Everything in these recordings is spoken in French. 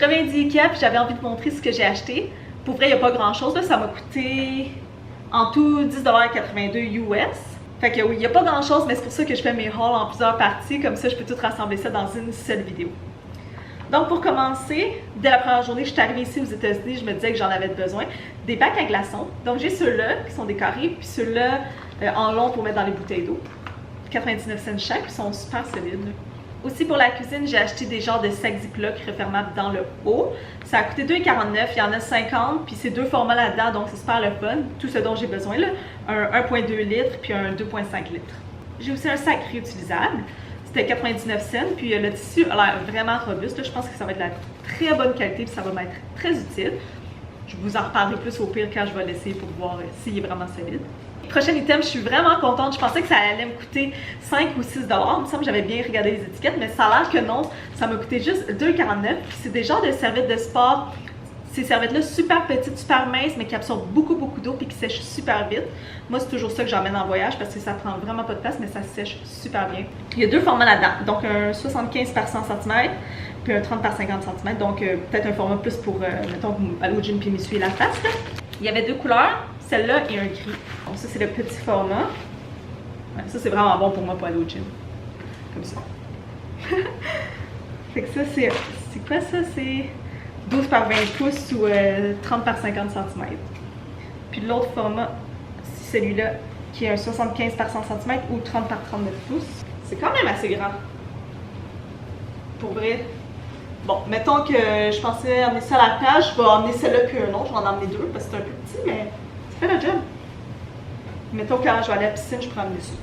reviens d'IKEA puis j'avais envie de montrer ce que j'ai acheté. Pour vrai, il n'y a pas grand chose, là, ça m'a coûté en tout 10,82 US. Fait que oui, il n'y a pas grand chose, mais c'est pour ça que je fais mes hauls en plusieurs parties, comme ça je peux tout rassembler ça dans une seule vidéo. Donc pour commencer, dès la première journée, je suis arrivée ici aux États-Unis, je me disais que j'en avais besoin. Des bacs à glaçons. Donc j'ai ceux-là qui sont des carrés, puis ceux-là en long pour mettre dans les bouteilles d'eau. 99 cents chaque, puis ils sont super solides. Aussi pour la cuisine, j'ai acheté des genres de sacs Ziploc refermables dans le haut. Ça a coûté 2,49, il y en a 50, puis c'est 2 formats là-dedans, donc c'est super le fun. Tout ce dont j'ai besoin, là, un 1,2 litres puis un 2,5 litres. J'ai aussi un sac réutilisable. C'était 99 cents, puis le tissu a l'air vraiment robuste. Là, je pense que ça va être de la très bonne qualité, puis ça va m'être très utile. Je vous en reparlerai plus au pire quand je vais l'essayer pour voir s'il est vraiment solide. Prochain item, je suis vraiment contente. Je pensais que ça allait me coûter 5 ou 6 $. Il me semble que j'avais bien regardé les étiquettes, mais ça a l'air que non. Ça m'a coûté juste 2,49 $. C'est des genres de serviettes de sport. Ces serviettes-là, super petites, super minces, mais qui absorbent beaucoup d'eau et qui sèchent super vite. Moi, c'est toujours ça que j'emmène en voyage parce que ça prend vraiment pas de place, mais ça sèche super bien. Il y a 2 formats là-dedans. Donc, un 75 par 100 cm puis un 30 par 50 cm. Donc, peut-être un format plus pour, mettons, aller au gym puis m'essuyer la face. Là. Il y avait 2 couleurs, celle-là et un gris. Donc, ça, c'est le petit format. Ouais, ça, c'est vraiment bon pour moi pour aller au gym. Comme ça. Fait que ça, c'est quoi ça? C'est 12 par 20 pouces ou 30 par 50 cm. Puis l'autre format, c'est celui-là qui est un 75 par 100 cm ou 30 par 39 pouces. C'est quand même assez grand. Pour vrai. Bon, mettons que je pensais emmener ça à la plage, je vais emmener celle-là puis un autre. Je vais en emmener 2 parce que c'est un peu petit, mais ça fait le job. Mettons que quand je vais aller à la piscine, je pourrais emmener ça.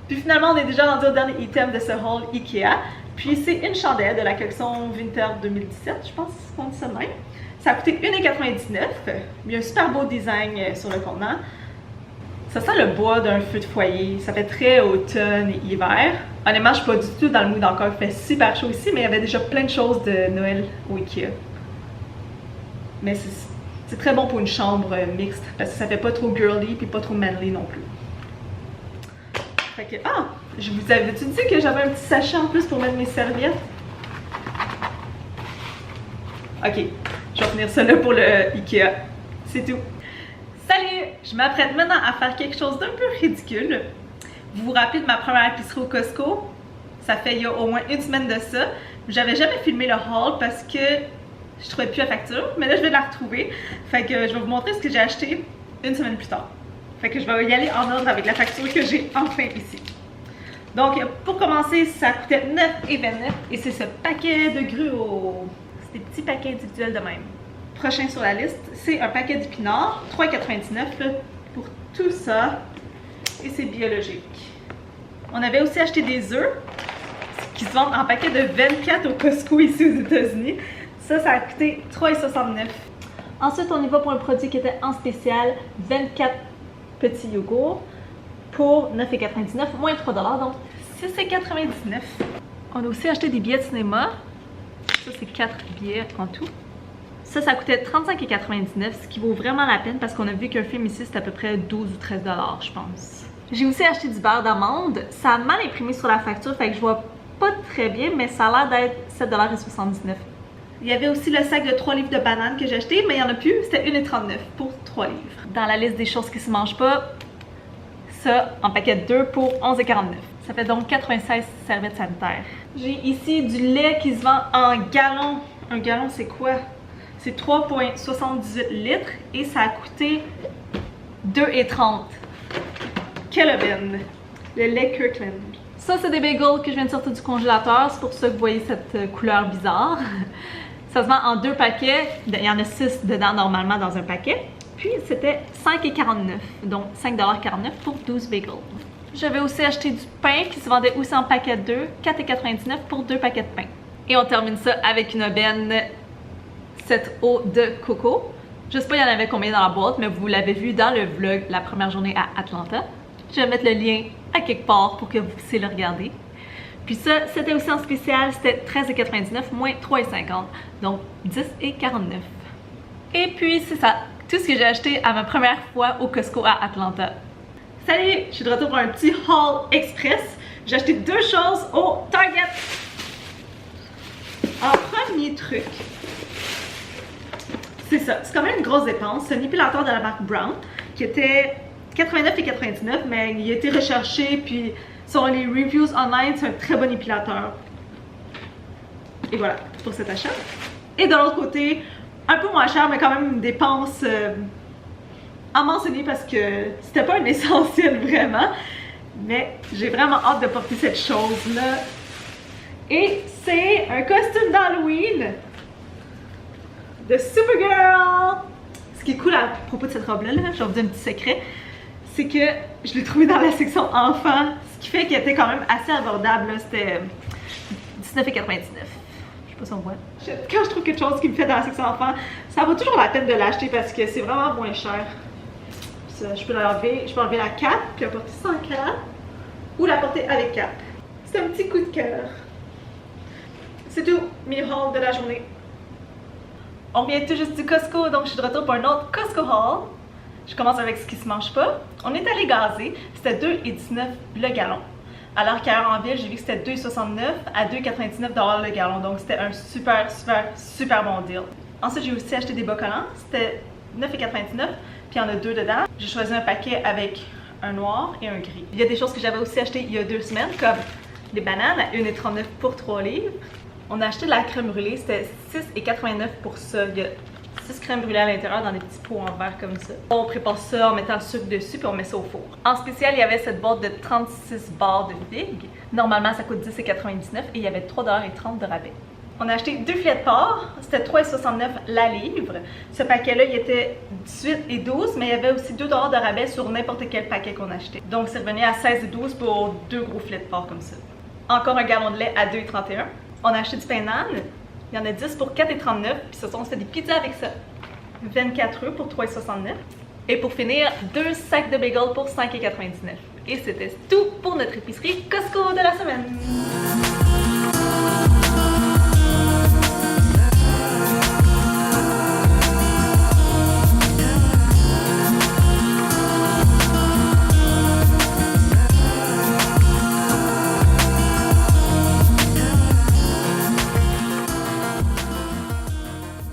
Puis finalement, on est déjà rendu au dernier item de ce haul IKEA. Puis c'est une chandelle de la collection Winter 2017, je pense qu'on dit ça de même. Ça a coûté 1,99 $. Il y a un super beau design sur le contenant. Ça sent le bois d'un feu de foyer. Ça fait très automne et hiver. Honnêtement, je suis pas du tout dans le mood encore. Il fait super chaud ici, mais il y avait déjà plein de choses de Noël au IKEA. Mais c'est très bon pour une chambre mixte parce que ça fait pas trop girly puis pas trop manly non plus. Fait que, je vous avais-tu dit que j'avais un petit sachet en plus pour mettre mes serviettes? Ok, je vais tenir ça là pour le IKEA. C'est tout. Salut! Je m'apprête maintenant à faire quelque chose d'un peu ridicule. Vous vous rappelez de ma première épicerie au Costco? Ça fait il y a au moins une semaine de ça. J'avais jamais filmé le haul parce que je trouvais plus la facture, mais là je vais la retrouver. Fait que je vais vous montrer ce que j'ai acheté une semaine plus tard. Fait que je vais y aller en ordre avec la facture que j'ai enfin ici. Donc, pour commencer, ça coûtait 9,29 $ et c'est ce paquet de gruau. C'est des petits paquets individuels de même. Prochain sur la liste, c'est un paquet d'épinards, 3,99 $ pour tout ça. Et c'est biologique. On avait aussi acheté des œufs qui se vendent en paquet de 24 au Costco ici aux États-Unis. Ça a coûté 3,69 $. Ensuite, on y va pour un produit qui était en spécial, 24 petits yogourts pour 9,99 $, moins 3 $, donc 6,99 $. On a aussi acheté des billets de cinéma. Ça, c'est 4 billets en tout. Ça coûtait 35,99 $, ce qui vaut vraiment la peine parce qu'on a vu qu'un film ici, c'est à peu près 12 ou 13 $, je pense. J'ai aussi acheté du beurre d'amande. Ça a mal imprimé sur la facture, fait que je vois pas très bien, mais ça a l'air d'être 7,79 $. Il y avait aussi le sac de 3 livres de bananes que j'ai acheté, mais il n'y en a plus, c'était 1,39 $ pour 3 livres. Dans la liste des choses qui se mangent pas, ça en paquet de 2 pour 11,49 $. Ça fait donc 96 serviettes sanitaires. J'ai ici du lait qui se vend en gallon. Un gallon, c'est quoi? C'est 3,78 litres et ça a coûté 2,30 $. Quelle aubaine! Le lait Kirkland. Ça, c'est des bagels que je viens de sortir du congélateur. C'est pour ça que vous voyez cette couleur bizarre. Ça se vend en 2 paquets. Il y en a 6 dedans normalement dans un paquet. Puis c'était 5,49 $. Donc 5,49 $ pour 12 bagels. J'avais aussi acheté du pain qui se vendait aussi en paquet de 2. 4,99 $ pour 2 paquets de pain. Et on termine ça avec une aubaine. Cette eau de coco. Je sais pas il y en avait combien dans la boîte, mais vous l'avez vu dans le vlog la première journée à Atlanta. Je vais mettre le lien à quelque part pour que vous puissiez le regarder. Puis ça, c'était aussi en spécial, c'était 13,99 $, moins 3,50 $, donc 10,49 $. Et puis c'est ça, tout ce que j'ai acheté à ma première fois au Costco à Atlanta. Salut, je suis de retour pour un petit haul express. J'ai acheté 2 choses au Target. En premier truc, c'est ça. C'est quand même une grosse dépense. C'est un épilateur de la marque Brown qui était 89,99 $, mais il a été recherché, puis sur les reviews online, c'est un très bon épilateur. Et voilà, pour cet achat. Et de l'autre côté, un peu moins cher, mais quand même une dépense à mentionner parce que c'était pas un essentiel vraiment. Mais j'ai vraiment hâte de porter cette chose-là. Et c'est un costume d'Halloween de Supergirl! Ce qui est cool à propos de cette robe-là, je vais vous dire un petit secret, c'est que je l'ai trouvée dans la section enfant, ce qui fait qu'elle était quand même assez abordable. C'était 19,99 $. Je sais pas si on voit. Quand je trouve quelque chose qui me fait dans la section enfant, ça vaut toujours la peine de l'acheter parce que c'est vraiment moins cher. Ça, je peux l'enlever, je peux enlever la cape, puis la porter sans cape, ou la porter avec cape. C'est un petit coup de cœur. C'est tout, mini haul de la journée. On vient tout juste du Costco, donc je suis de retour pour un autre Costco haul. Je commence avec ce qui se mange pas. On est allé gazer, c'était 2,19 $ le gallon. Alors qu'ailleurs en ville, j'ai vu que c'était 2,69 $ à 2,99 $ le gallon. Donc c'était un super bon deal. Ensuite, j'ai aussi acheté des bas collants. C'était 9,99 $, puis il y en a 2 dedans. J'ai choisi un paquet avec un noir et un gris. Il y a des choses que j'avais aussi achetées il y a 2 semaines, comme des bananes à 1,39 $ pour 3 livres. On a acheté de la crème brûlée, c'était 6,89 $ pour ça. Il y a 6 crèmes brûlées à l'intérieur dans des petits pots en verre comme ça. On prépare ça en mettant le sucre dessus puis on met ça au four. En spécial, il y avait cette boîte de 36 barres de figues. Normalement, ça coûte 10,99 $ et il y avait 3,30 $ de rabais. On a acheté 2 filets de porc, c'était 3,69 $ la livre. Ce paquet-là, il était 18 et 12, mais il y avait aussi 2 $ de rabais sur n'importe quel paquet qu'on achetait. Donc, c'est revenu à 16 et 12 pour 2 gros filets de porc comme ça. Encore un gallon de lait à 2,31 $. On a acheté du pain d'âne, il y en a 10 pour 4,39 $, puis ce sont, on se fait des pizzas avec ça. 24 œufs pour 3,69 $. Et pour finir, 2 sacs de bagels pour 5,99 $. Et c'était tout pour notre épicerie Costco de la semaine.